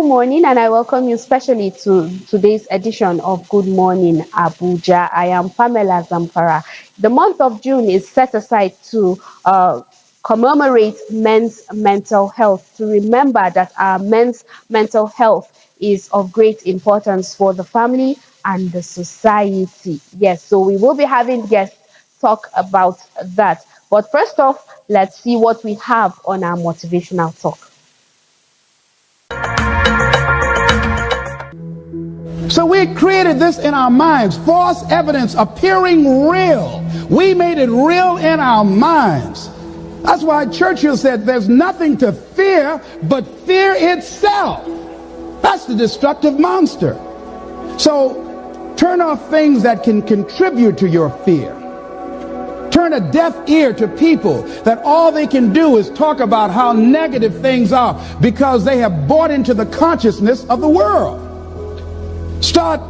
morning, and I welcome you specially to today's edition of Good Morning Abuja. I am Pamela Zamfara. The month of June is set aside to commemorate men's mental health, to remember that our men's mental health is of great importance for the family and the society. Yes, so we will be having guests talk about that. But first off, let's see what we have on our motivational talk. So we created this in our minds, false evidence appearing real. We made it real in our minds. That's why Churchill said there's nothing to fear but fear itself. That's the destructive monster. So turn off things that can contribute to your fear. Turn a deaf ear to people that all they can do is talk about how negative things are because they have bought into the consciousness of the world. Start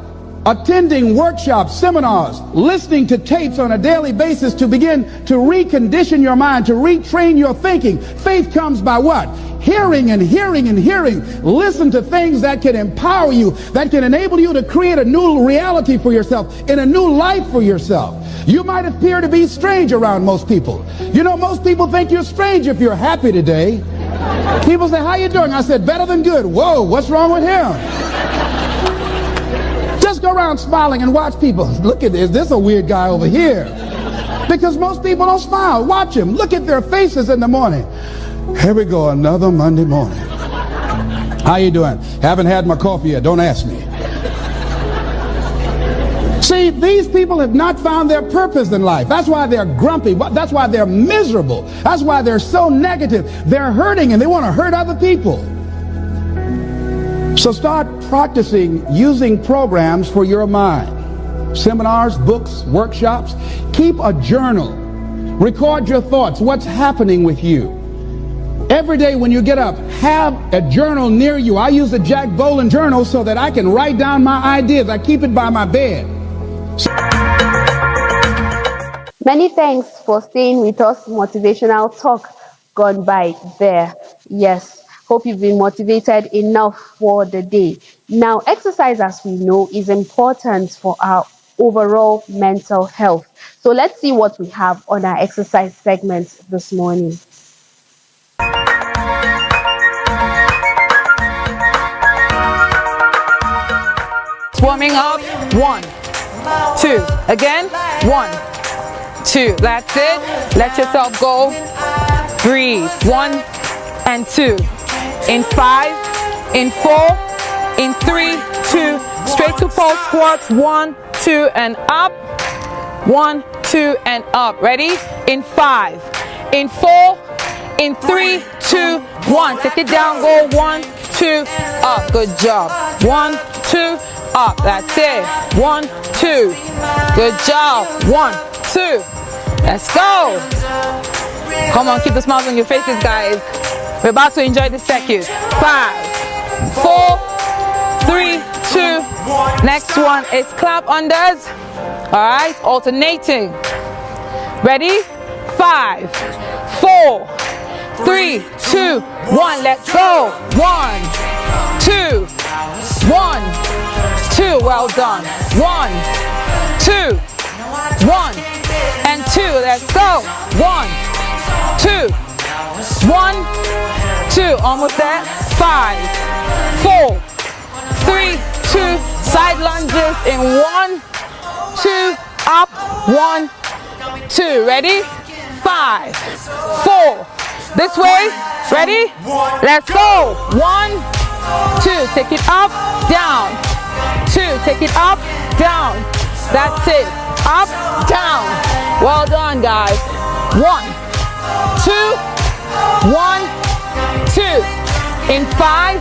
attending workshops, seminars, listening to tapes on a daily basis to begin to recondition your mind, to retrain your thinking. Faith comes by what? Hearing and hearing and hearing. Listen to things that can empower you, that can enable you to create a new reality for yourself and a new life for yourself. You might appear to be strange around most people. You know, most people think you're strange if you're happy today. People say, how you doing? I said, better than good. Whoa, what's wrong with him? Just go around smiling and watch people. Look at this. This is a weird guy over here. Because most people don't smile. Watch them. Look at their faces in the morning. Here we go, another Monday morning. How you doing? Haven't had my coffee yet. Don't ask me. See, these people have not found their purpose in life. That's why they're grumpy. That's why they're miserable. That's why they're so negative. They're hurting and they want to hurt other people. So start practicing using programs for your mind. Seminars, books, workshops. Keep a journal. Record your thoughts. What's happening with you? Every day when you get up, have a journal near you. I use the Jack Boland journal so that I can write down my ideas. I keep it by my bed. Many thanks for staying with us. Motivational talk gone by there. Yes. Hope you've been motivated enough for the day. Now, exercise, as we know, is important for our overall mental health. So let's see what we have on our exercise segment this morning. Warming up. 1, 2. Again. 1, 2. That's it. Let yourself go. Breathe. 1 and 2. In 5, in 4, in 3, 2, straight to pulse squats, 1, 2, and up, 1, 2, and up. Ready? In 5, in 4, in 3, 2, 1. Take it down, go 1, 2, up. Good job. 1, 2, up. That's it. 1, 2. Good job. 1, 2. Let's go. Come on, keep the smiles on your faces, guys. We're about to enjoy the circuit. 5, 4, 3, 2. Next one is clap unders. All right, alternating. Ready? 5, 4, 3, 2, 1. Let's go. 1, 2, 1, 2. Well done. 1, 2, 1, and 2. Let's go. 1, 2. 1, 2, almost there. 5, 4, 3, 2, side lunges in 1, 2, up, 1, 2. Ready? 5, 4. This way. Ready? Let's go. 1, 2. Take it up, down. 2. Take it up, down. That's it. Up, down. Well done, guys. 1, 2. 1, 2, in 5,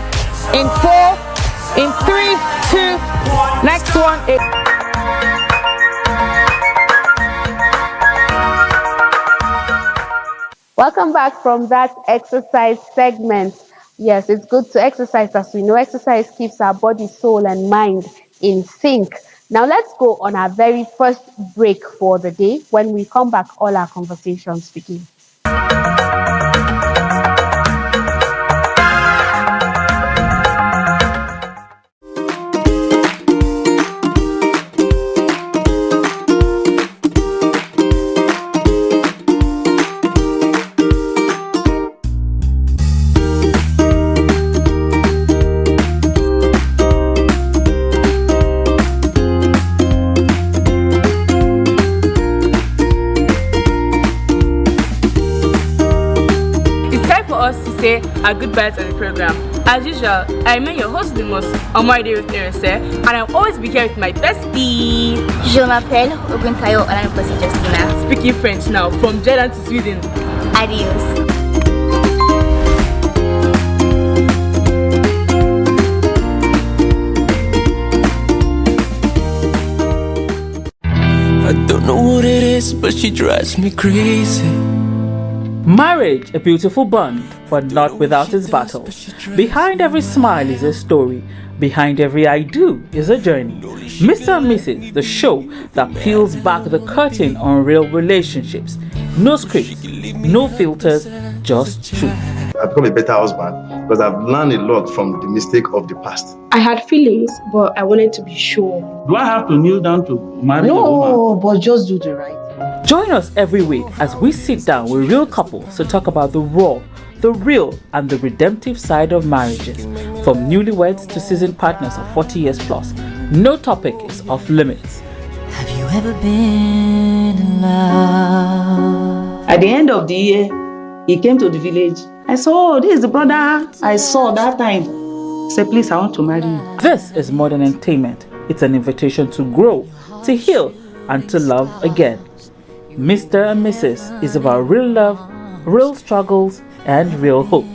in 4, in 3, 2. Next one is welcome back from that exercise segment. Yes, it's good to exercise. As we know, exercise keeps our body, soul, and mind in sync. Now let's go on our very first break for the day. When we come back, all our conversations begin. say our goodbyes on the program. As usual, I remain your host, the most Omoide with Erese, and I'll always be here with my bestie. Je m'appelle Oguntayo Olaniposi Justina. Speaking French now, from Jordan to Sweden. Adios. I don't know what it is, but she drives me crazy. Marriage, a beautiful bond, but not without its battles. Behind every smile is a story. Behind every I do is a journey. Mr. and Mrs., the show that peels back the curtain on real relationships. No scripts, no filters, just truth. I've become a better husband because I've learned a lot from the mistake of the past. I had feelings, but I wanted to be sure. Do I have to kneel down to marry a woman? No, but just do the right thing. Join us every week as we sit down with real couples to talk about the raw, the real, and the redemptive side of marriages. From newlyweds to seasoned partners of 40 years plus, no topic is off limits. Have you ever been in love? At the end of the year, he came to the village. I saw, this is the brother I saw that time. He said, please, I want to marry you. This is modern entertainment. It's an invitation to grow, to heal, and to love again. Mr. and Mrs. is about real love, real struggles, and real hope.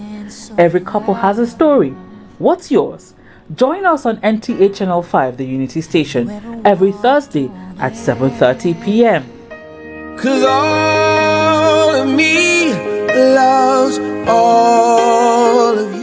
Every couple has a story. What's yours? Join us on NTA Channel 5, the Unity Station, every Thursday at 7:30 p.m. 'Cause all of me loves all of you.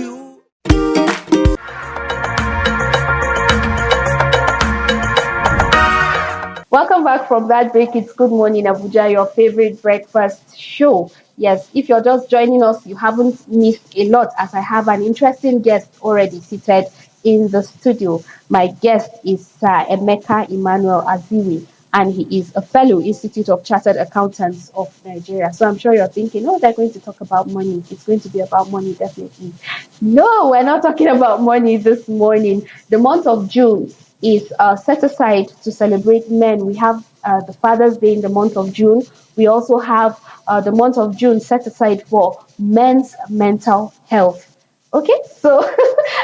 Welcome back from that break. It's Good Morning Abuja, your favorite breakfast show. Yes, if you're just joining us, you haven't missed a lot, as I have an interesting guest already seated in the studio. My guest is Sir Emeka Emmanuel Aziwi, and he is a fellow Institute of Chartered Accountants of Nigeria. So I'm sure you're thinking, oh, they're going to talk about money. It's going to be about money, definitely. No, we're not talking about money this morning. The month of June is set aside to celebrate men. We have the Father's Day in the month of June. We also have the month of June set aside for men's mental health. Okay, so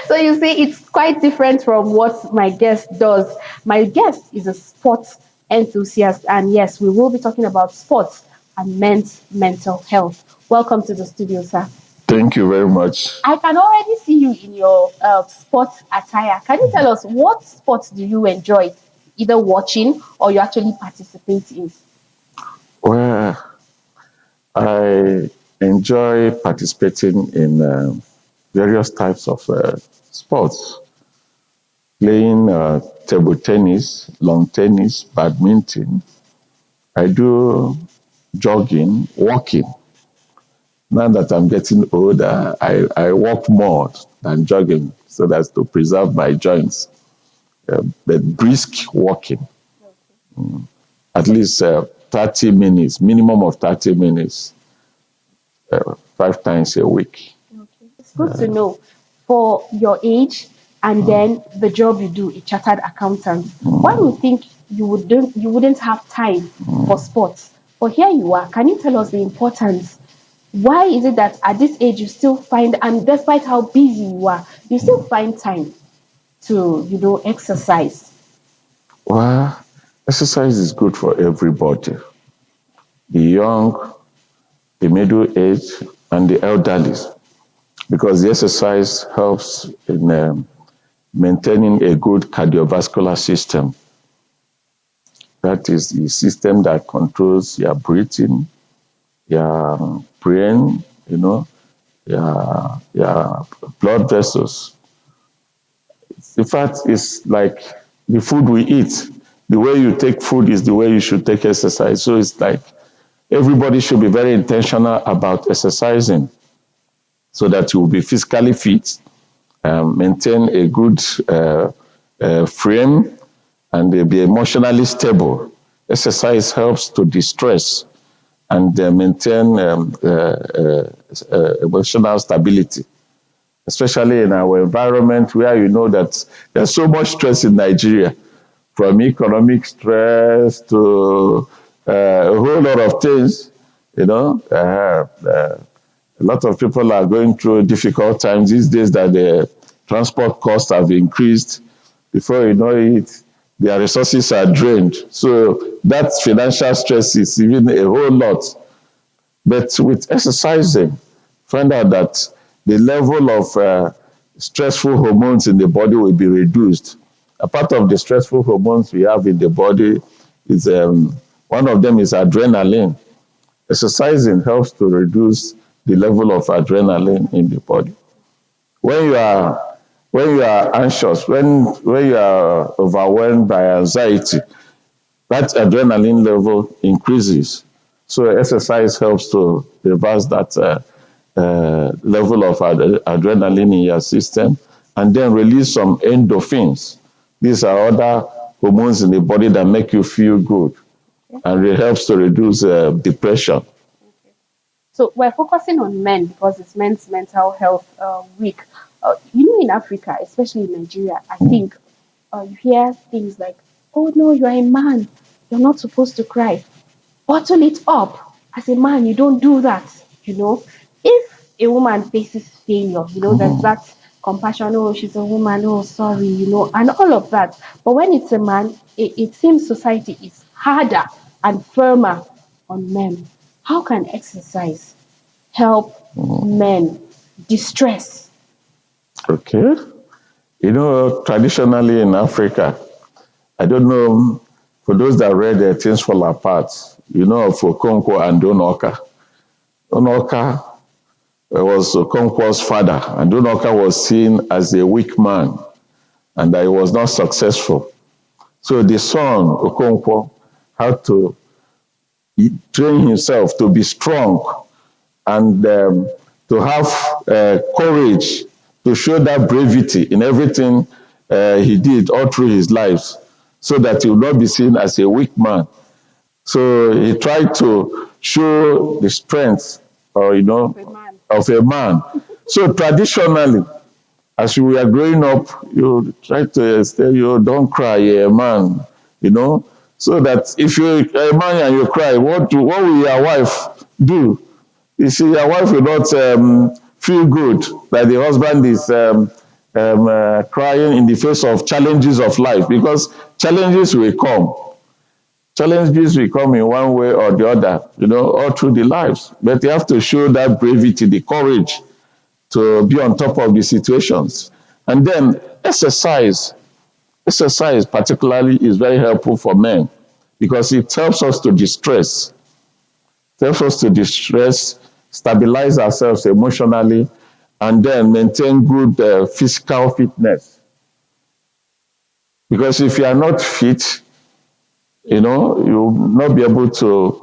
so you see, it's quite different from what my guest does. My guest is a sports enthusiast, and yes, we will be talking about sports and men's mental health. Welcome to the studio, sir. Thank you very much. I can already see you in your sports attire. Can you tell us what sports do you enjoy, either watching or you actually participate in? Well, I enjoy participating in various types of sports, playing table tennis, lawn tennis, badminton. I do jogging, walking. Now that I'm getting older, I walk more than jogging so that's to preserve my joints. But brisk walking, at least 30 minutes, minimum of 30 minutes, 5 times a week. Okay. It's good to know for your age and then the job you do, a chartered accountant. Why do you think you wouldn't have time for sports? But here you are. Can you tell us the importance? Why is it that at this age you still find, and despite how busy you are, you still find time to, exercise? Well, exercise is good for everybody. The young, the middle age, and the elderly, because the exercise helps in maintaining a good cardiovascular system. That is the system that controls your breathing, your brain, your blood vessels. In fact, it's like the food we eat. The way you take food is the way you should take exercise. So it's like everybody should be very intentional about exercising so that you will be physically fit, maintain a good frame, and be emotionally stable. Exercise helps to de-stress and maintain emotional stability, especially in our environment where you know that there's so much stress in Nigeria, from economic stress to a whole lot of things, A lot of people are going through difficult times these days that the transport costs have increased. Before you know it, their resources are drained. So that financial stress is even a whole lot. But with exercising, find out that the level of stressful hormones in the body will be reduced. A part of the stressful hormones we have in the body is one of them is adrenaline. Exercising helps to reduce the level of adrenaline in the body. When you are anxious, when you are overwhelmed by anxiety, that adrenaline level increases. So exercise helps to reverse that level of adrenaline in your system, and then release some endorphins. These are other hormones in the body that make you feel good, and it helps to reduce depression. So we're focusing on men because it's Men's Mental Health Week. In Africa, especially in Nigeria, I think you hear things like, "Oh no, you're a man. You're not supposed to cry. Bottle it up. As a man, you don't do that." If a woman faces failure, there's that compassion. Oh, she's a woman. Oh, sorry, and all of that. But when it's a man, it seems society is harder and firmer on men. How can exercise help men distress? Okay. Traditionally in Africa, I don't know, for those that read Things Fall Apart, of Okonkwo and Onoka. Onoka was Okonkwo's father, and Onoka was seen as a weak man, and that he was not successful. So the son, Okonkwo, had to train himself to be strong and to have courage, to show that bravery in everything he did all through his life, so that he would not be seen as a weak man. So he tried to show the strength, of a man. So traditionally, as we are growing up, you try to say, you don't cry, you're a man, so that if you're a man and you cry, what will your wife do? You see, your wife will not feel good that the husband is crying in the face of challenges of life, because challenges will come. Challenges will come in one way or the other, all through the lives. But you have to show that bravery, the courage to be on top of the situations. And then exercise. Exercise particularly is very helpful for men because it helps us to distress. It helps us to distress, stabilize ourselves emotionally, and then maintain good physical fitness. Because if you are not fit, you will not be able to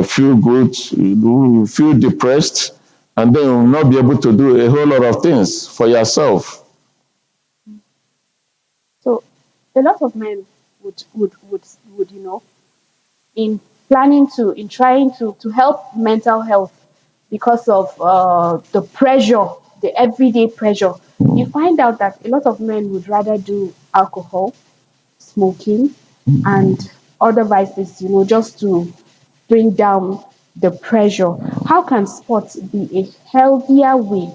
feel good, you will feel depressed, and then you will not be able to do a whole lot of things for yourself. So a lot of men would in trying to help mental health because of the pressure, the everyday pressure. You find out that a lot of men would rather do alcohol, smoking, and other vices, just to bring down the pressure. How can sports be a healthier way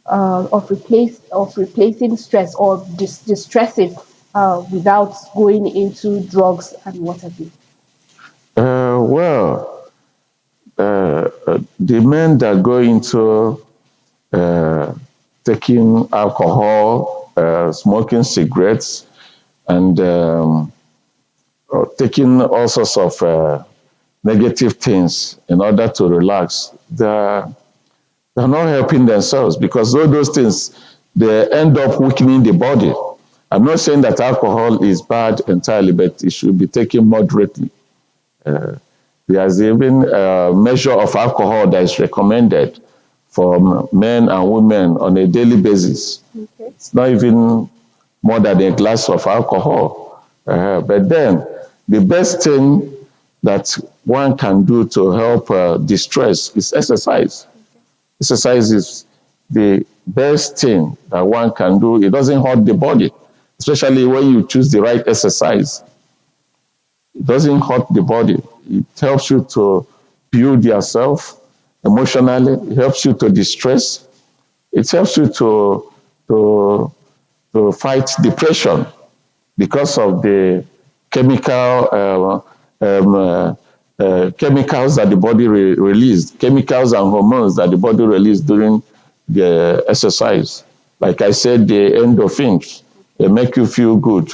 of replacing stress or distressing without going into drugs and what have you? The men that go into taking alcohol, smoking cigarettes, and taking all sorts of negative things in order to relax, they're not helping themselves, because all those things, they end up weakening the body. I'm not saying that alcohol is bad entirely, but it should be taken moderately. There's even a measure of alcohol that is recommended for men and women on a daily basis. Okay. It's not even more than a glass of alcohol. But then the best thing that one can do to help distress is exercise. Okay. Exercise is the best thing that one can do. It doesn't hurt the body, especially when you choose the right exercise. It doesn't hurt the body. It helps you to build yourself emotionally, it helps you to distress, it helps you to, to fight depression because of the chemicals that the body released, chemicals and hormones that the body released during the exercise. Like I said, the endorphins, they make you feel good.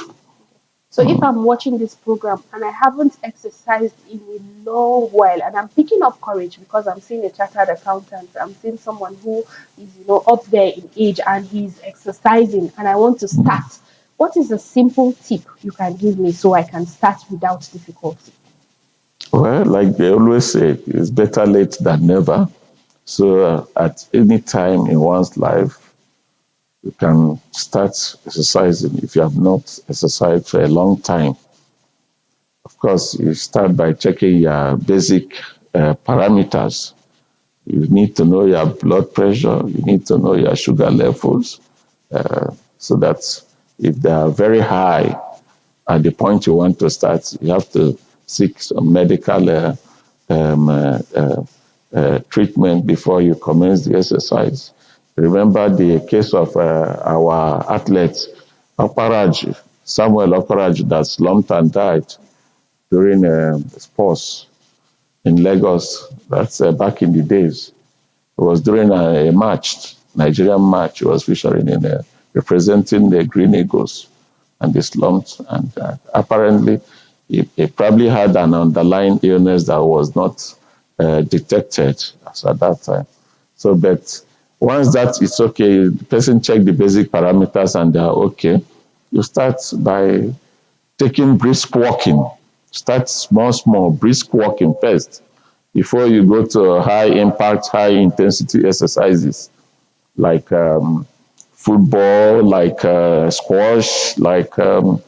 So if I'm watching this program and I haven't exercised in a long while, and I'm picking up courage because I'm seeing a chartered accountant, I'm seeing someone who is, up there in age and he's exercising, and I want to start. What is a simple tip you can give me so I can start without difficulty? Well, like they always say, it's better late than never. So at any time in one's life, you can start exercising if you have not exercised for a long time. Of course, you start by checking your basic parameters. You need to know your blood pressure. You need to know your sugar levels, so that if they are very high at the point you want to start, you have to seek some medical treatment before you commence the exercise. Remember the case of our athlete, Oparaj, Samuel Oparaj, that slumped and died during sports in Lagos. That's back in the days. It was during a match, Nigerian match. He was featuring in representing the Green Eagles, and they slumped. And apparently, he probably had an underlying illness that was not detected as at that time. So, but once that is okay, the person check the basic parameters and they are okay. You start by taking brisk walking. Start small, brisk walking first before you go to high impact, high intensity exercises like football, like squash, like other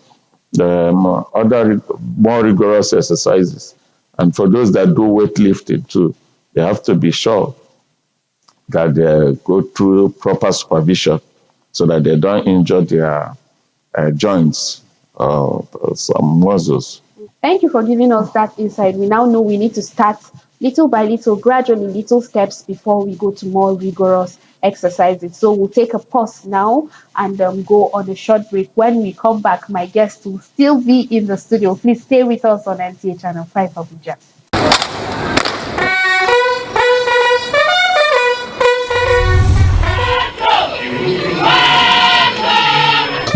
more rigorous exercises. And for those that do weightlifting too, they have to be sure that they go through proper supervision so that they don't injure their joints or some muscles. Thank you for giving us that insight. We now know we need to start little by little, gradually, little steps before we go to more rigorous exercises. So we'll take a pause now and go on a short break. When we come back, my guest will still be in the studio. Please stay with us on NTA Channel 5 Abuja.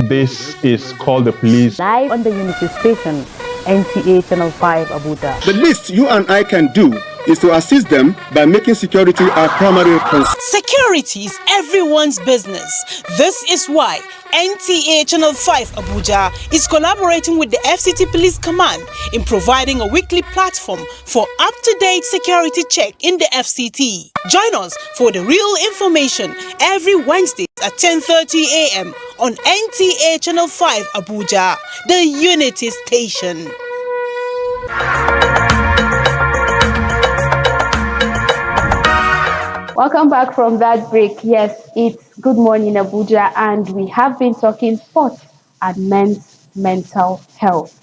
This is Call the Police. Live on the Unity Station, NTA Channel 5 Abuja. The least you and I can do is to assist them by making security our primary concern. Security is everyone's business. This is why NTA Channel 5 Abuja is collaborating with the FCT Police Command in providing a weekly platform for up-to-date security check in the FCT. Join us for the real information every Wednesday at 10:30 a.m. on NTA Channel 5 Abuja, the Unity Station. Welcome back from that break. Yes, it's Good Morning Abuja, and we have been talking sports and men's mental health.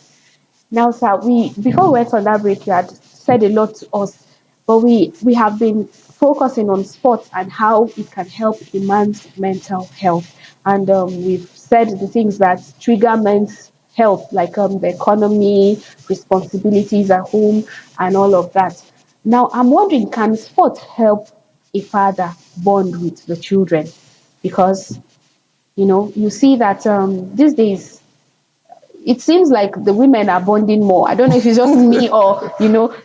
Now, sir, before we went on that break, you had said a lot to us, but we have been focusing on sports and how it can help a man's mental health. And we've said the things that trigger men's health, like the economy, responsibilities at home, and all of that. Now, I'm wondering, can sport help a father bond with the children? Because, you see that these days, it seems like the women are bonding more. I don't know if it's just me or,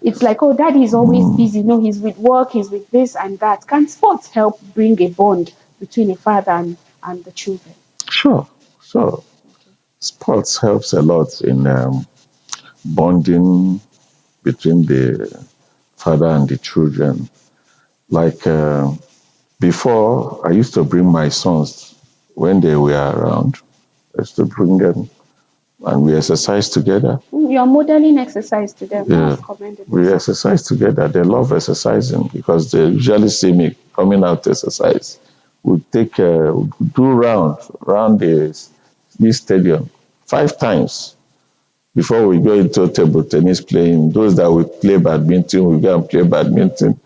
it's like, oh, daddy is always busy. He's with work, he's with this and that. Can sports help bring a bond between a father and the children? Sure. So sports helps a lot in bonding between the father and the children. Like before, I used to bring my sons when they were around. I used to bring them and we exercise together. You're modeling exercise to them. Yeah, we exercise together. They love exercising because they usually see me coming out to exercise. We take do round this stadium 5 times before we go into table tennis playing. Those that we play badminton, we go and play badminton.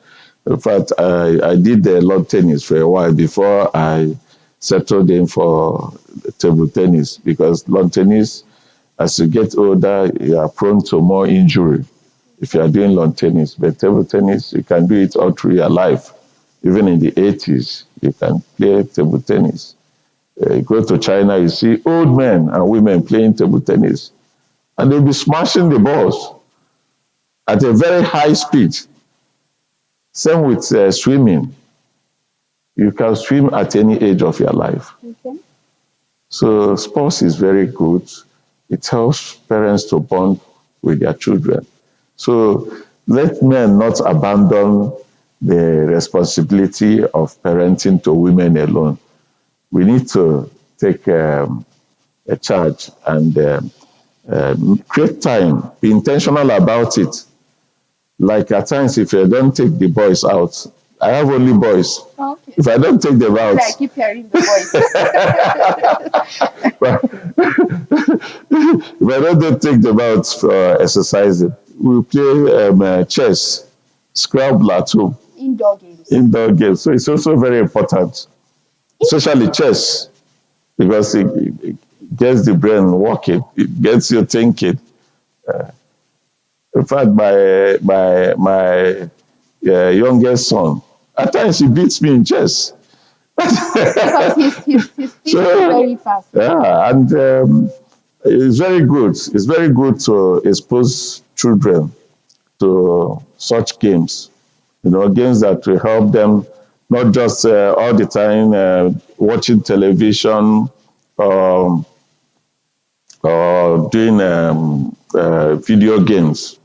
In fact, I did the lawn tennis for a while before I settled in for table tennis, because lawn tennis, as you get older, you are prone to more injury if you are doing lawn tennis. But table tennis, you can do it all through your life. Even in the 80s, you can play table tennis. You go to China, you see old men and women playing table tennis, and they'll be smashing the balls at a very high speed. Same with swimming. You can swim at any age of your life. Okay. So sports is very good. It helps parents to bond with their children. So let men not abandon the responsibility of parenting to women alone. We need to take a charge and create time, be intentional about it. Like at times, if I don't take the boys out, I have only boys. Okay. If I don't take them out, I keep hearing the voice. if I don't take them out for exercising, we play chess, Scrabble at home. Indoor games. Indoor games. So it's also very important, especially chess, because it gets the brain working, it gets you thinking. In fact, my youngest son, at times he beats me in chess. Because he's thinking very fast. Yeah, and it's very good. It's very good to expose children to such games. Games that will help them not just all the time watching television or doing video games.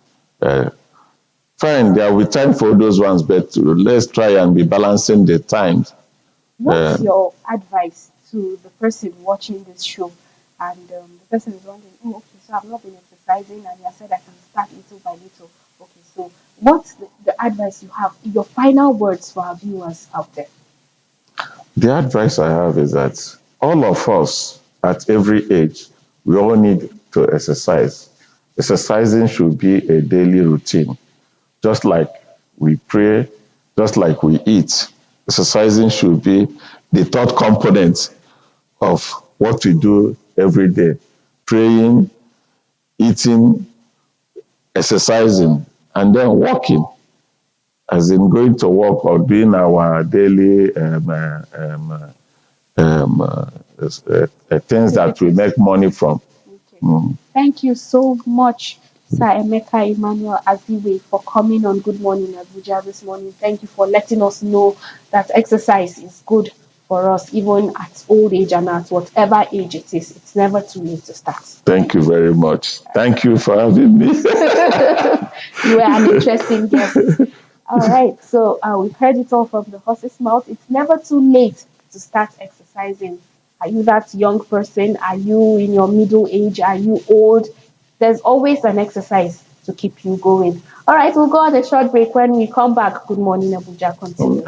Fine, there will be time for those ones, but let's try and be balancing the times. What's your advice to the person watching this show? And the person is wondering, oh, okay, so I've not been exercising, and you said I can start little by little. Okay, so what's the advice you have, your final words for our viewers out there? The advice I have is that all of us at every age, we all need to exercise. Exercising should be a daily routine. Just like we pray, just like we eat, exercising should be the third component of what we do every day. Praying, eating, exercising, and then walking, as in going to work or doing our daily things that we make money from. Okay. Thank you so much, Sir Emeka Emmanuel Aziwe, for coming on Good Morning Abuja this morning. Thank you for letting us know that exercise is good for us, even at old age and at whatever age it is. It's never too late to start. Thank you very much. Thank you for having me. You were an interesting guest. All right, so we've heard it all from the horse's mouth. It's never too late to start exercising. Are you that young person? Are you in your middle age? Are you old? There's always an exercise to keep you going. All right, we'll go on a short break. When we come back, Good Morning Abuja continues.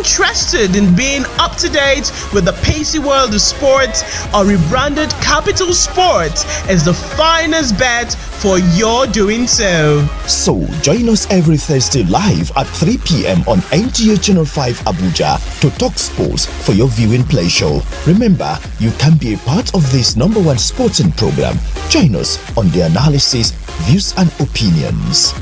Interested in being up to date with the pacey world of sports? Our rebranded Capital Sports is the finest bet for your doing so. So join us every Thursday live at 3 p.m. on NTA Channel 5 Abuja to talk sports for your viewing pleasure. Remember, you can be a part of this #1 sporting program. Join us on the analysis, views and opinions.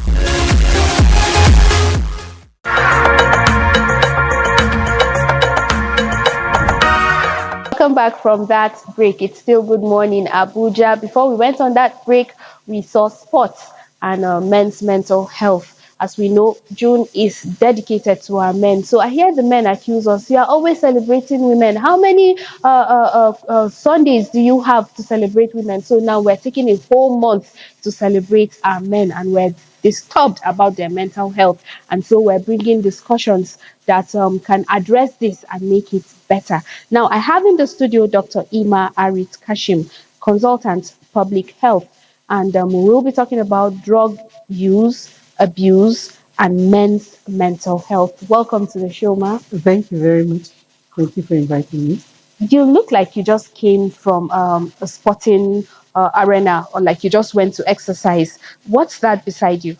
Welcome back from that break. It's still Good Morning Abuja. Before we went on that break, we saw sports and men's mental health. As we know, June is dedicated to our men. So I hear the men accuse us, you are always celebrating women. How many Sundays do you have to celebrate women? So now we're taking a whole month to celebrate our men, and we're disturbed about their mental health. And so we're bringing discussions that can address this and make it better. Now, I have in the studio Dr. Ima Arit Kashim, consultant public health, and we'll be talking about drug use, abuse, and men's mental health. Welcome to the show, Ma. Thank you very much. Thank you for inviting me. You look like you just came from a sporting arena, or like you just went to exercise. What's that beside you?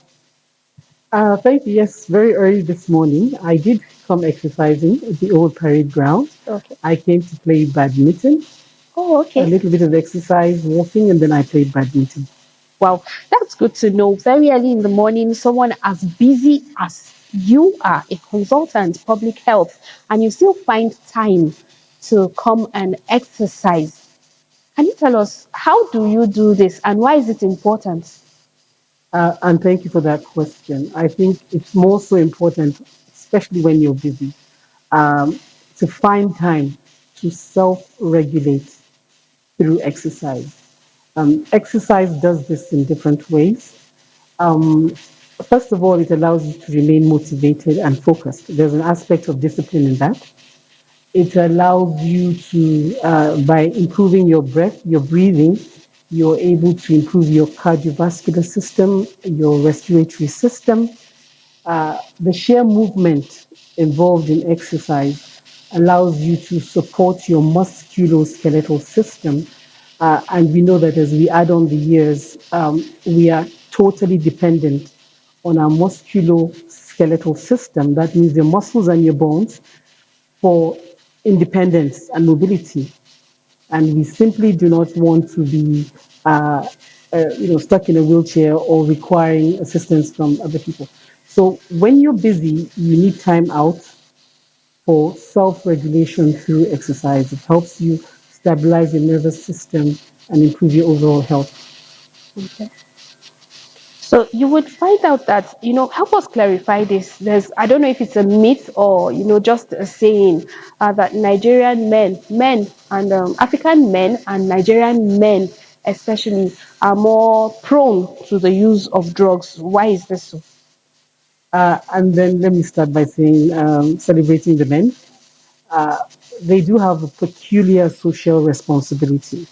Thank you. Yes, very early this morning, I did come exercising at the old parade ground. Okay. I came to play badminton, Oh, a okay. little bit of exercise, walking, and then I played badminton. Wow, that's good to know. Very early in the morning, someone as busy as you are, a consultant, public health, and you still find time to come and exercise. Can you tell us how do you do this and why is it important? And thank you for that question. I think it's more so important, especially when you're busy, um, to find time to self regulate through exercise. Exercise does this in different ways. Um, First of all, it allows you to remain motivated and focused. There's an aspect of discipline in that. It allows you to, by improving your breath, your breathing, you're able to improve your cardiovascular system, your respiratory system. The sheer movement involved in exercise allows you to support your musculoskeletal system. And we know that as we add on the years, we are totally dependent on our musculoskeletal system. That means your muscles and your bones for independence and mobility. And we simply do not want to be stuck in a wheelchair or requiring assistance from other people. So when you're busy, you need time out for self-regulation through exercise. It helps you stabilize your nervous system and improve your overall health. Okay. So you would find out that, help us clarify this. I don't know if it's a myth or, just a saying that Nigerian men and African men and Nigerian men especially are more prone to the use of drugs. Why is this so? And then let me start by saying celebrating the men. Uh, they do have a peculiar social responsibility,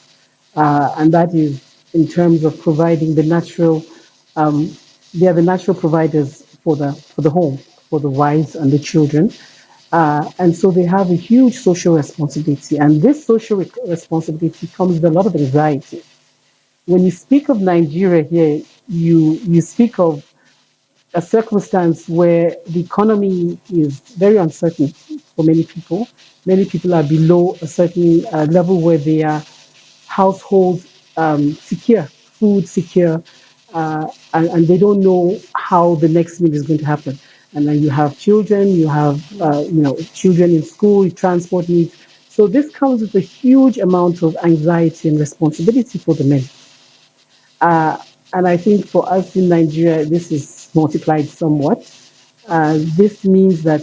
and that is in terms of providing the natural. Um, they are the natural providers for the home, for the wives and the children, and so they have a huge social responsibility. And this social responsibility comes with a lot of anxiety. When you speak of Nigeria here, you speak of a circumstance where the economy is very uncertain for many people. Many people are below a certain level where they are household secure, food secure, and they don't know how the next meal is going to happen. And then you have children, you have children in school, transport needs. So this comes with a huge amount of anxiety and responsibility for the men. Uh, and I think for us in Nigeria, this is multiplied somewhat. This means that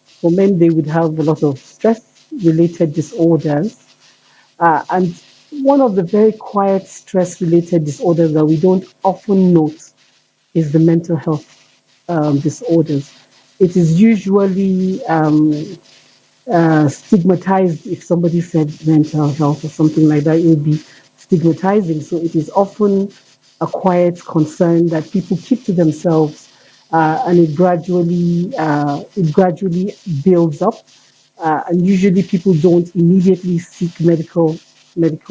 for men, they would have a lot of stress related disorders. And one of the very quiet stress related disorders that we don't often note is the mental health disorders. It is usually stigmatized. If somebody said mental health or something like that, it would be stigmatizing. So it is often a quiet concern that people keep to themselves, and it gradually builds up. And usually people don't immediately seek medical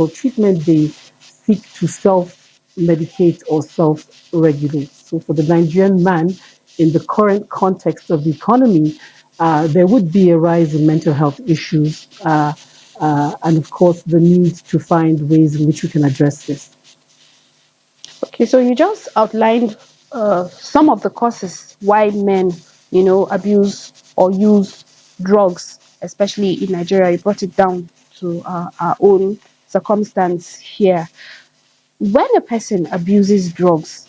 treatment. They seek to self-medicate or self-regulate. So for the Nigerian man, in the current context of the economy, there would be a rise in mental health issues, and of course the need to find ways in which we can address this. Okay, so you just outlined some of the causes why men, abuse or use drugs, especially in Nigeria. You brought it down to our own circumstance here. When a person abuses drugs,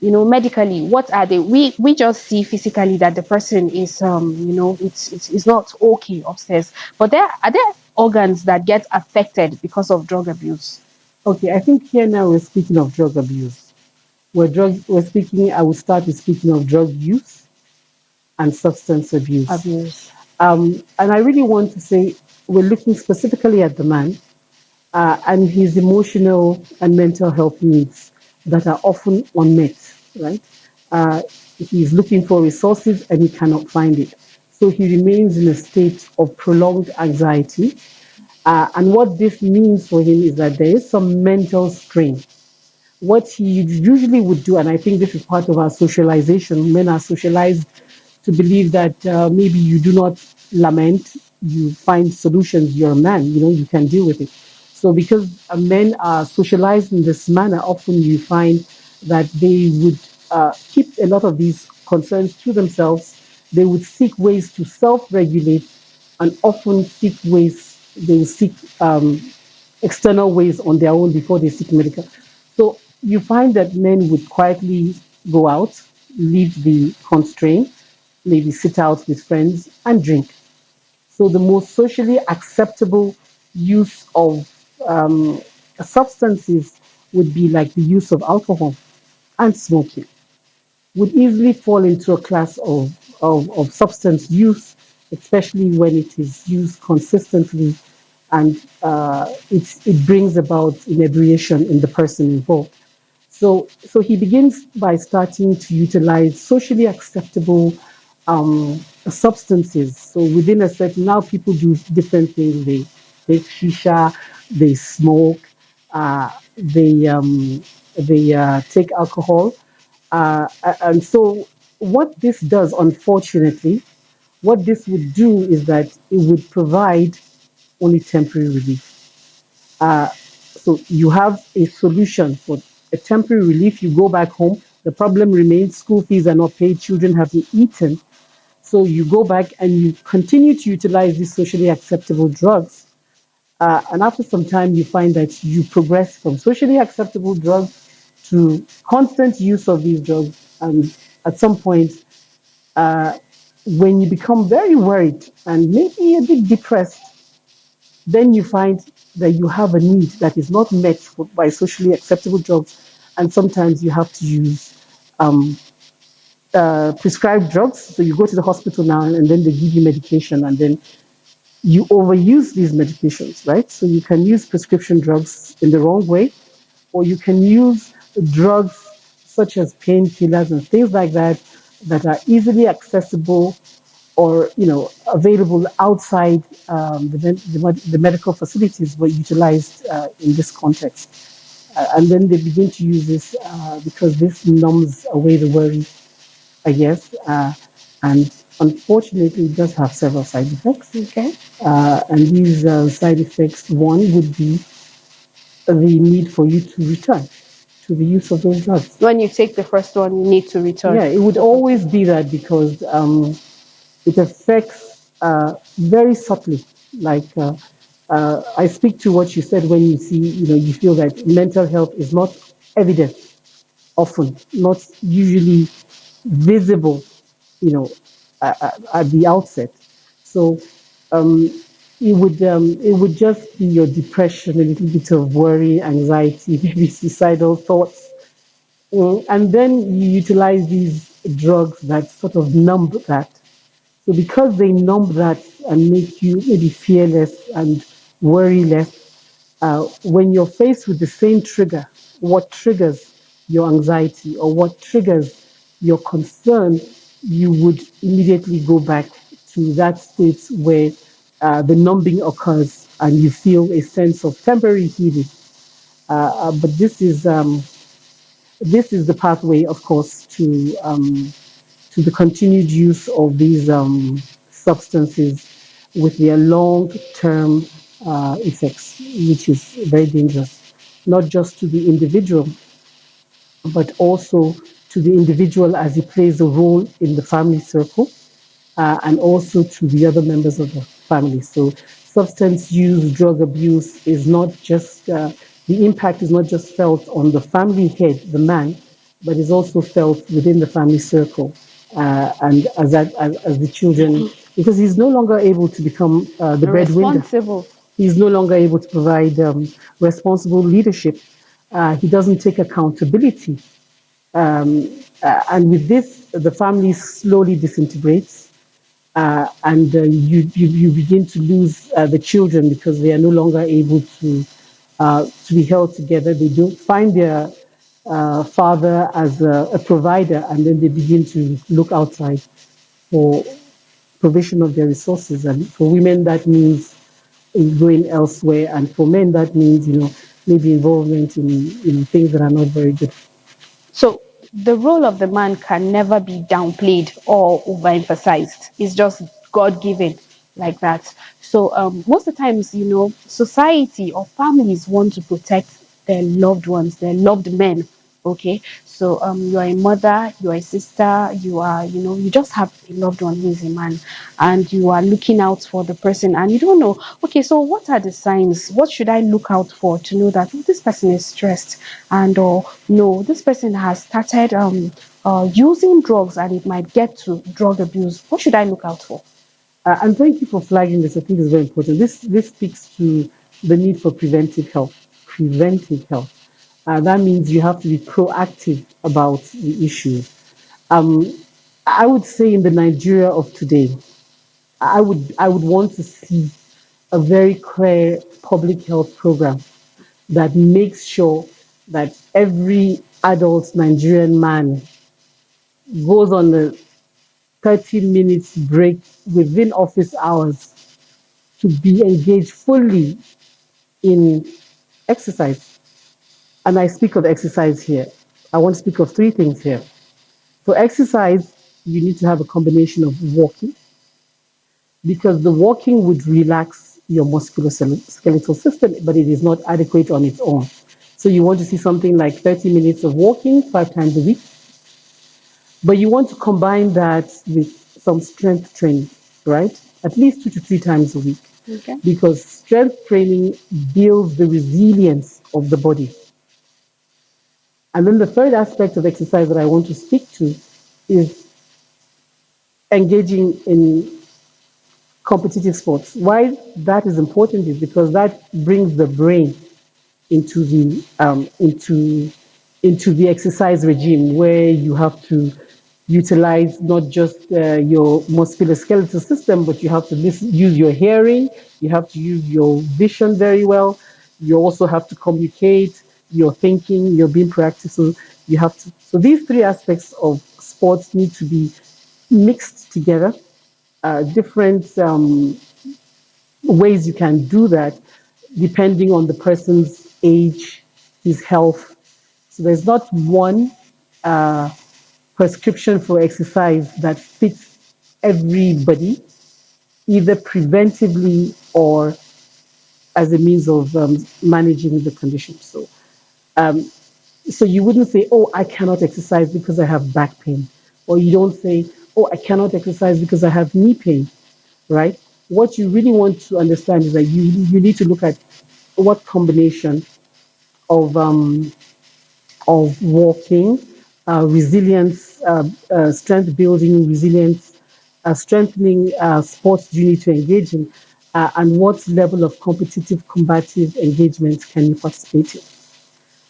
medically, what are they? We just see physically that the person is, it's not okay upstairs. But are there organs that get affected because of drug abuse? Okay, I think here now we're speaking of drug abuse. I will start with speaking of drug use and substance abuse. And I really want to say we're looking specifically at the man and his emotional and mental health needs that are often unmet, right? He's looking for resources and he cannot find it. So he remains in a state of prolonged anxiety. And what this means for him is that there is some mental strain. What he usually would do, and I think this is part of our socialization, men are socialized to believe that maybe you do not lament, you find solutions, you're a man, you can deal with it. So because men are socialized in this manner, often you find that they would keep a lot of these concerns to themselves. They would seek ways to self-regulate and often they will seek external ways on their own before they seek medical. So you find that men would quietly go out, leave the constraint, maybe sit out with friends and drink. So the most socially acceptable use of substances would be like the use of alcohol and smoking would easily fall into a class of substance use, especially when it is used consistently and it brings about inebriation in the person involved. So he begins by starting to utilize socially acceptable substances. So within a certain, now people do different things. They take shisha, they smoke, they take alcohol, and so what this does, unfortunately, what this would do is that it would provide only temporary relief. So you have a solution for a temporary relief. You go back home, the problem remains, school fees are not paid, children have been eaten. So you go back and you continue to utilize these socially acceptable drugs. And after some time, you find that you progress from socially acceptable drugs to constant use of these drugs. And at some point, uh, when you become very worried and maybe a bit depressed, then you find that you have a need that is not met by socially acceptable drugs, and sometimes you have to use um, prescribed drugs. So you go to the hospital now, and then they give you medication, and then you overuse these medications, right? So you can use prescription drugs in the wrong way, or you can use drugs such as painkillers and things like that that are easily accessible or available outside the medical facilities were utilized in this context. And then they begin to use this because this numbs away the worry, I guess. And unfortunately, it does have several side effects. Okay. And these side effects, one would be the need for you to return to the use of those drugs. When you take the first one, you need to return. Yeah, it would always be that because it affects very subtly. Like I speak to what you said when you see, you feel that mental health is not evident often, not usually visible, at the outset. So um, it would just be your depression, a little bit of worry, anxiety, maybe suicidal thoughts. And then you utilize these drugs that sort of numb that. So because they numb that and make you maybe fearless and worry less, when you're faced with the same trigger, what triggers your anxiety or what triggers your concern, you would immediately go back to that state where the numbing occurs and you feel a sense of temporary healing. But this is the pathway, of course, to the continued use of these substances with their long-term effects, which is very dangerous, not just to the individual, but also to the individual as he plays a role in the family circle and also to the other members of the family. So substance use, drug abuse is not just, the impact is not just felt on the family head, the man, but is also felt within the family circle and as the children, because he's no longer able to become the breadwinner. Responsible. He's no longer able to provide responsible leadership. He doesn't take accountability. And with this, the family slowly disintegrates and you begin to lose the children because they are no longer able to be held together. They don't find their father as a provider, and then they begin to look outside for provision of their resources. And for women, that means going elsewhere, and for men, that means maybe involvement in things that are not very good. So the role of the man can never be downplayed or overemphasized. It's just God given like that. So most of the times, society or families want to protect their loved ones, their loved men. Okay, so you are a mother, you are a sister, you are, you just have a loved one who is a man, and you are looking out for the person, and you don't know. Okay, so what are the signs? What should I look out for to know that this person is stressed, and or no, this person has started using drugs, and it might get to drug abuse. What should I look out for? And thank you for flagging this. I think it's very important. This speaks to the need for preventive health. Preventive health. That means you have to be proactive about the issue. Um, I would say in the Nigeria of today, I would want to see a very clear public health program that makes sure that every adult Nigerian man goes on a 30 minutes break within office hours to be engaged fully in exercise. And I speak of exercise here. I want to speak of three things here. For exercise, you need to have a combination of walking, because the walking would relax your musculoskeletal system, but it is not adequate on its own. So you want to see something like 30 minutes of walking 5 times a week, but you want to combine that with some strength training, right? At least 2 to 3 times a week, Okay. because strength training builds the resilience of the body. And then the third aspect of exercise that I want to speak to is engaging in competitive sports. Why that is important is because that brings the brain into the into the exercise regime, where you have to utilize not just your musculoskeletal system, but you have to use your hearing, you have to use your vision very well, you also have to communicate, your thinking, you're being proactive. So you have to. So these three aspects of sports need to be mixed together. Different ways you can do that depending on the person's age, his health. So there's not one prescription for exercise that fits everybody, either preventively or as a means of managing the condition. Um, so you wouldn't say, "Oh, I cannot exercise because I have back pain," or you don't say, "Oh, I cannot exercise because I have knee pain," right? What you really want to understand is that you need to look at what combination of walking, resilience, strength building, resilience, strengthening sports do you need to engage in, and what level of competitive combative engagement can you participate in.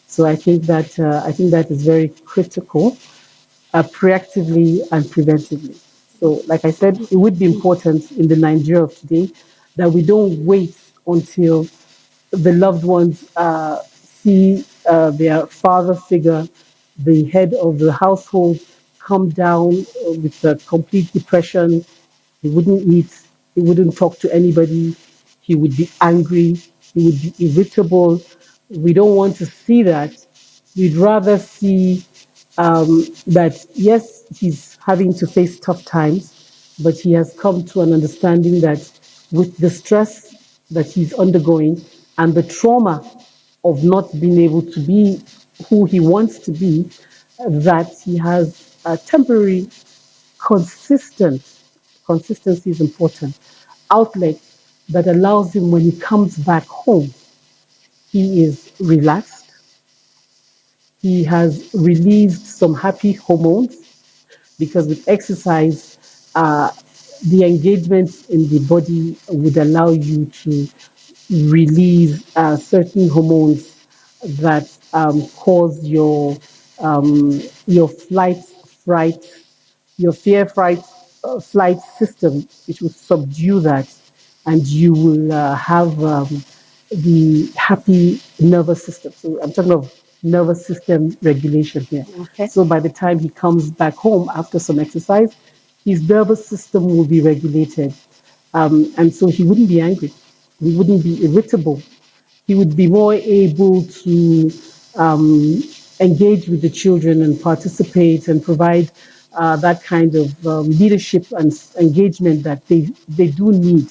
So I think that is very critical, proactively and preventively. So, like I said, it would be important in the Nigeria of today that we don't wait until the loved ones see their father figure, the head of the household, come down with a complete depression. He wouldn't eat, he wouldn't talk to anybody, he would be angry, he would be irritable. We don't want to see that. We'd rather see that, yes, he's having to face tough times, but he has come to an understanding that with the stress that he's undergoing and the trauma of not being able to be who he wants to be, that he has a temporary, consistent, consistency is important, outlet that allows him, when he comes back home, he is relaxed, he has released some happy hormones, because with exercise, the engagement in the body would allow you to release certain hormones that cause your fright, your fear fright flight system. It will subdue that, and you will have the happy nervous system. So I'm talking of nervous system regulation here. Okay. So by the time he comes back home after some exercise, his nervous system will be regulated. And so he wouldn't be angry, he wouldn't be irritable, he would be more able to engage with the children and participate and provide that kind of leadership and engagement that they do need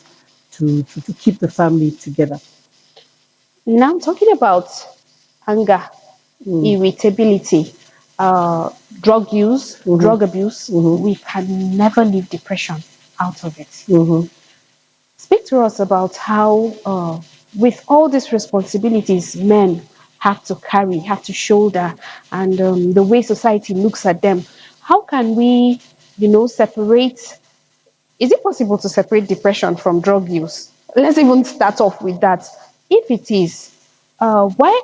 to keep the family together. Now, talking about anger, irritability, drug use, drug abuse, we can never leave depression out of it. Speak to us about how, with all these responsibilities men have to carry, have to shoulder, and the way society looks at them, how can we, separate? Is it possible to separate depression from drug use? Let's even start off with that. If it is, why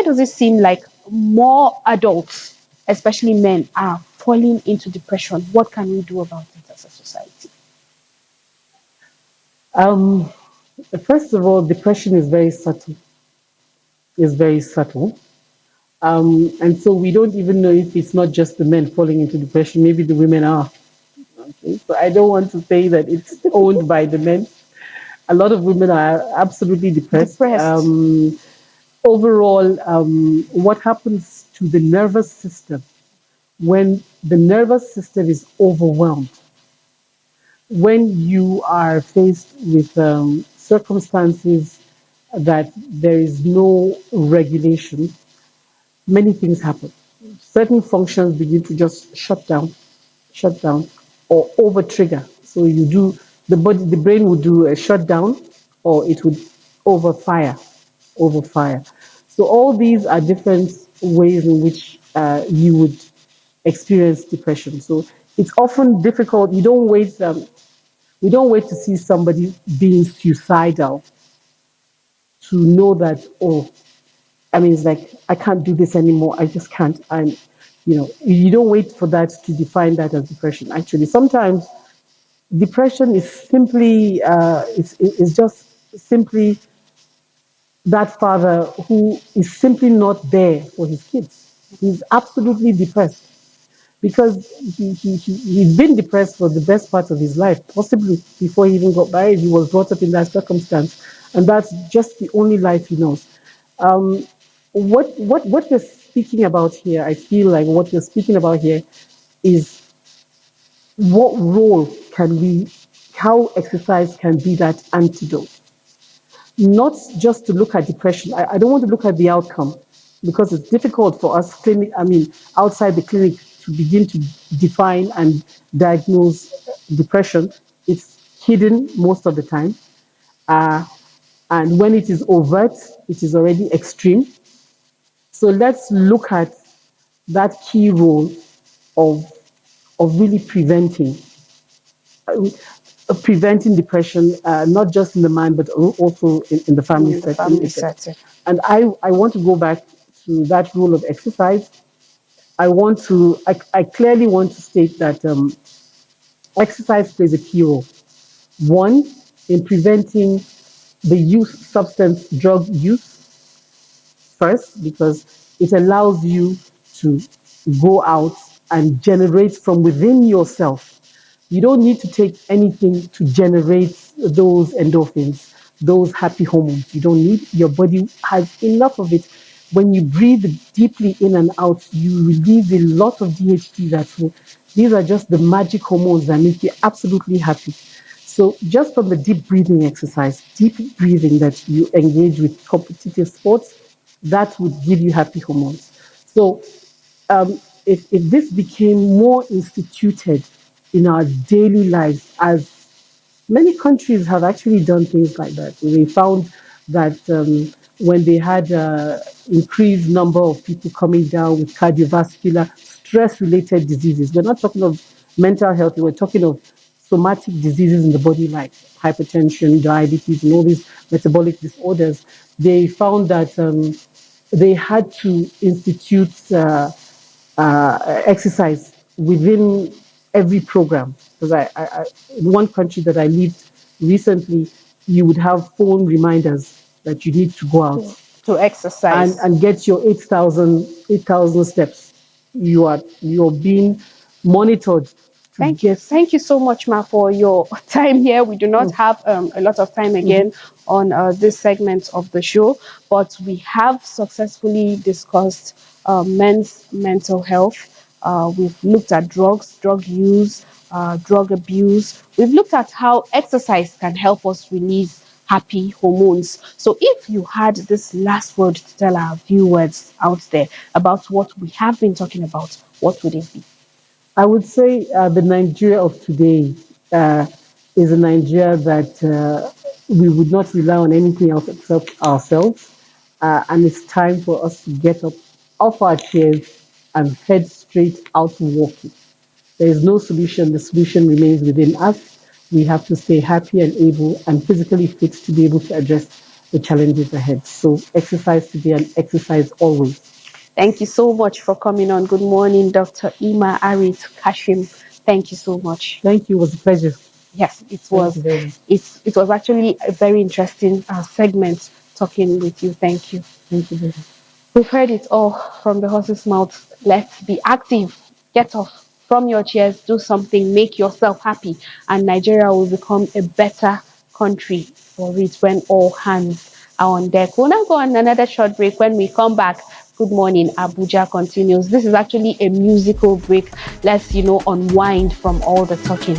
does it seem like more adults, especially men, are falling into depression? What can we do about it as a society? Um, First of all, depression is very subtle. Is very subtle. And so we don't even know if it's not just the men falling into depression. Maybe the women are. Okay? So I don't want to say that it's owned by the men. A lot of women are absolutely depressed. Overall, what happens to the nervous system when the nervous system is overwhelmed? When you are faced with circumstances that there is no regulation, many things happen. Certain functions begin to just shut down, or over trigger. So you do the brain would do a shutdown, or it would overfire, overfire. So all these are different ways in which you would experience depression. So it's often difficult. You don't wait. We don't wait to see somebody being suicidal to know that, oh, I mean, it's like, I can't do this anymore. I just can't. You don't wait for that to define that as depression. Actually, sometimes depression is simply, it's just simply that father who is simply not there for his kids. He's absolutely depressed because he's been depressed for the best part of his life, possibly before he even got married. He was brought up in that circumstance, and that's just the only life he knows. Um, what we're speaking about here, I feel like what we're speaking about here is what role can we, how exercise can be that antidote. Not just to look at depression. I don't want to look at the outcome because it's difficult for us outside the clinic to begin to define and diagnose depression. It's hidden most of the time. And when it is overt, it is already extreme. So let's look at that key role of really preventing depression, not just in the mind, but also in the family In the setting. family setting. And I want to go back to that role of exercise. I clearly want to state that exercise plays a key role. One, in preventing the substance drug use first, because it allows you to go out and generate from within yourself. You don't need to take anything to generate those endorphins, those happy hormones. You don't need, your body has enough of it. When you breathe deeply in and out, you release a lot of DHT. These are just the magic hormones that make you absolutely happy. So just from the deep breathing exercise, deep breathing that you engage with competitive sports, that would give you happy hormones. So if this became more instituted in our daily lives, as many countries have actually done things like that. They found that when they had increased number of people coming down with cardiovascular stress-related diseases, we're not talking of mental health, we're talking of somatic diseases in the body like hypertension, diabetes, and all these metabolic disorders. They found that they had to institute exercise within every program. Because in one country that I lived recently, you would have phone reminders that you need to go out to exercise and get your 8,000 steps. You're being monitored Thank you so much, Ma, for your time here. We do not have a lot of time again on this segment of the show, but we have successfully discussed men's mental health. We've looked at drugs, drug use, drug abuse. We've looked at how exercise can help us release happy hormones. So if you had this last word to tell our viewers out there about what we have been talking about, what would it be? I would say the Nigeria of today is a Nigeria that we would not rely on anything else except ourselves. And it's time for us to get up off our chairs and head straight out walking. There is no solution. The solution remains within us. We have to stay happy and able and physically fit to be able to address the challenges ahead. So exercise today and exercise always. Thank you so much for coming on. Good morning, Dr. Ima Arit Kashim. Thank you so much. Thank you. It was a pleasure. Yes, it was. It was actually a very interesting segment talking with you. Thank you. Thank you very much. We've heard it all from the horse's mouth. Let's be active. Get off from your chairs. Do something. Make yourself happy. And Nigeria will become a better country for it when all hands are on deck. We'll now go on another short break. When we come back, Good Morning Abuja continues. This is actually a musical break. Let's, unwind from all the talking.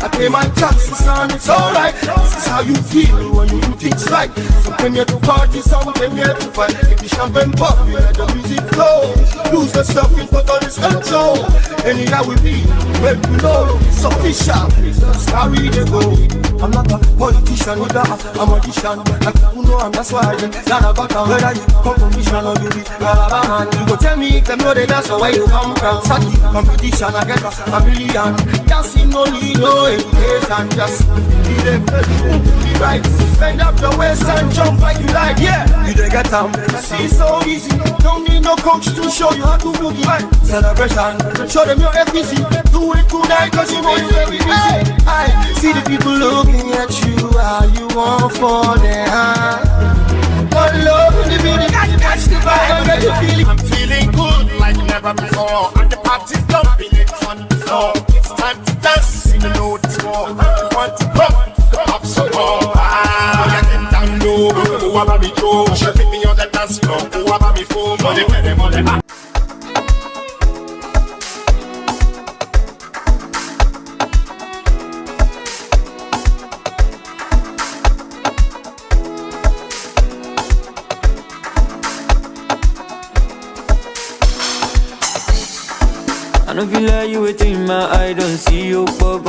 I pay my taxes and it's alright. This is how you feel when you do things right. So when you're to party, some came here to fight. If the champagne pop, you let the music flow. Lose yourself in total control. Anyhow we be, when you know it's official. Just carry the go. I'm not a politician, neither a magician. Like you know, and that's why I get down about town. Whether you come from mission or you be Alabama, you go tell me if them know the dance or where you come from. Saki competition, I get a million. Dancing no need no education, just be them be right. Bend up your waist and jump like you like, yeah. You dey get them, see so easy. Don't need no coach to show you how to do the right celebration. Show them your FBC, do it tonight 'cause you know you very busy. I see the people looking at you, how you want for them. One love in the building, catch the vibe, get you feeling. I'm feeling good like never before, and the party's dumping it on the floor. It's time to dance, you know this war. You want to pop some more. I get down low, who about me Joe? She pick me on the dance floor, who about me phone? Money, money, money. I don't feel like you waiting my eye, don't see you pop.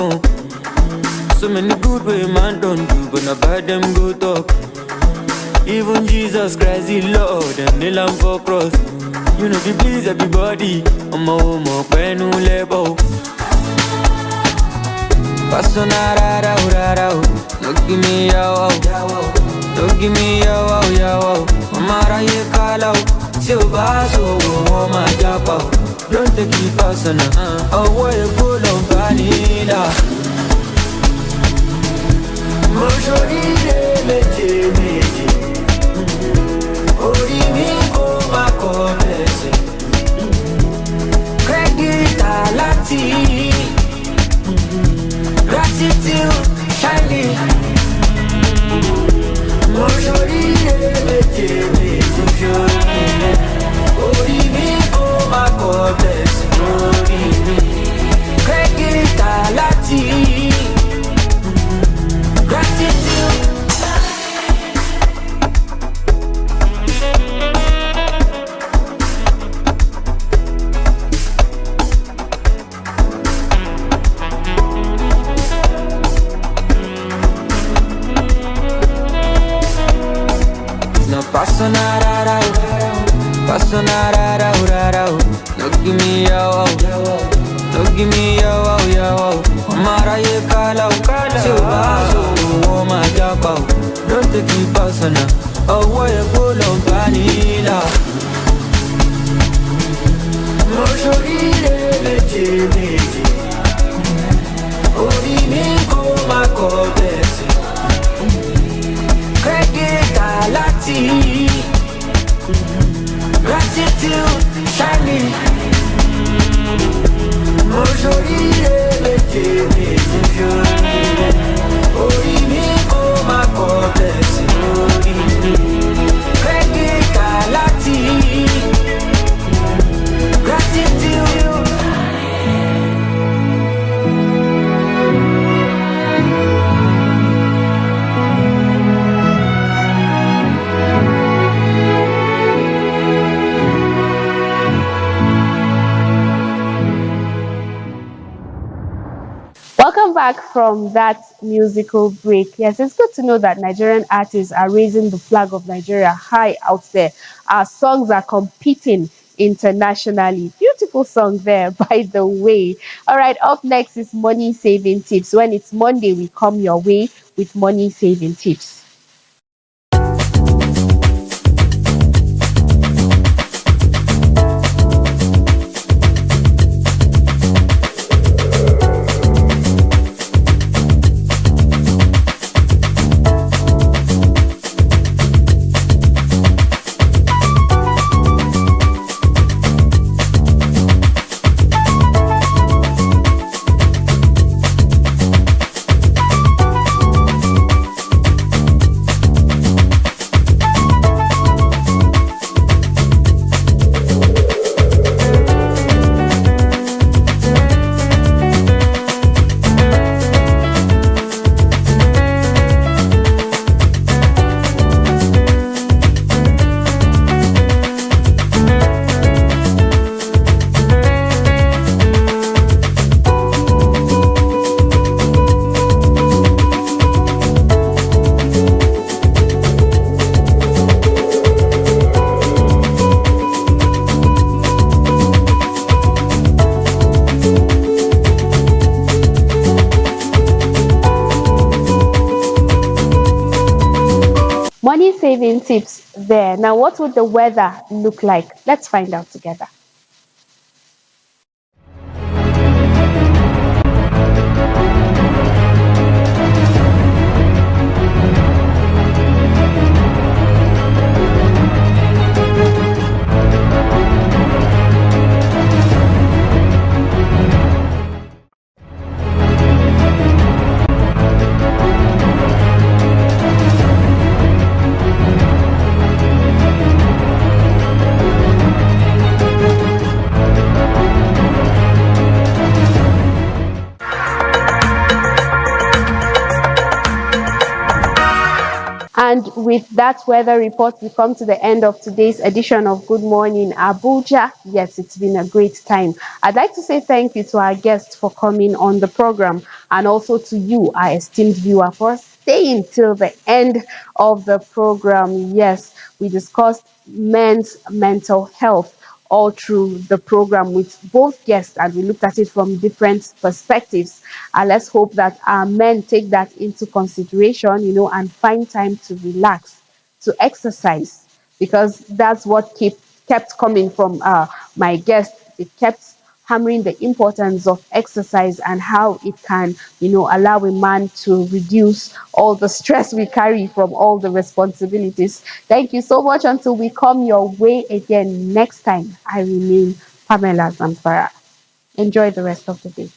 So many good way man don't do, but not bad them go talk. Even Jesus Christ, the Lord, and the Lamb for cross. You know, if please everybody, I'm a homo, penu lebo. Pasonara, no give me yaw, no give me yaw, Amara ye kalau, silva so my japa. Don't take it personal, away full of vanilla. Moshorire meje, ori mi ko ma komese. Credit alati, gratitude shining. Moshorire meje, ori mi ko ma komese. Credit alati. No give me yaw, no give me yaw. Amara ye kalau, silva so my japa. Don't take it personal, away full of vanilla. Moshorire meje. mo ṣoríire méje méje ṣoríire orí mi kò má kọ tẹ̀sí lórí rẹ́gíkà láti gratitude. Welcome back from that musical break. Yes, it's good to know that Nigerian artists are raising the flag of Nigeria high out there. Our songs are competing internationally. Beautiful song there, by the way. All right, up next is money saving tips. When it's Monday, we come your way with money saving tips. Money saving tips there. Now, what would the weather look like? Let's find out together. And with that weather report, we come to the end of today's edition of Good Morning Abuja. Yes, it's been a great time. I'd like to say thank you to our guests for coming on the program, and also to you, our esteemed viewer, for staying till the end of the program. Yes, we discussed men's mental health all through the program with both guests, and we looked at it from different perspectives. And let's hope that our men take that into consideration, and find time to relax, to exercise, because that's what kept coming from my guests. It kept hammering the importance of exercise and how it can, allow a man to reduce all the stress we carry from all the responsibilities. Thank you so much. Until we come your way again next time, I remain Pamela Zamfara. Enjoy the rest of the day.